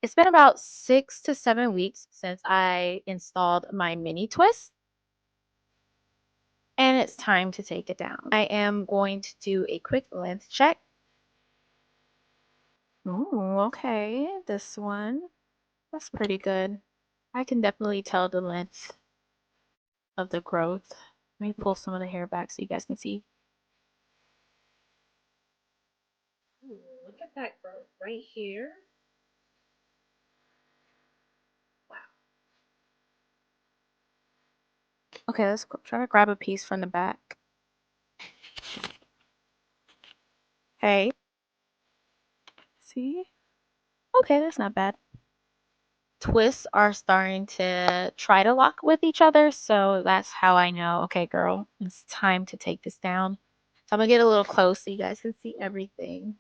It's been about 6 to 7 weeks since I installed my mini twist, and it's time to take it down. I am going to do a quick length check. Ooh, okay. This one, that's pretty good. I can definitely tell the length of the growth. Let me pull some of the hair back so you guys can see. Ooh, look at that growth right here. Wow. Okay, let's try to grab a piece from the back. Hey, see? Okay, that's not bad. Twists are starting to try to lock with each other, so that's how I know, okay, girl, it's time to take this down. So I'm gonna get a little close so you guys can see everything.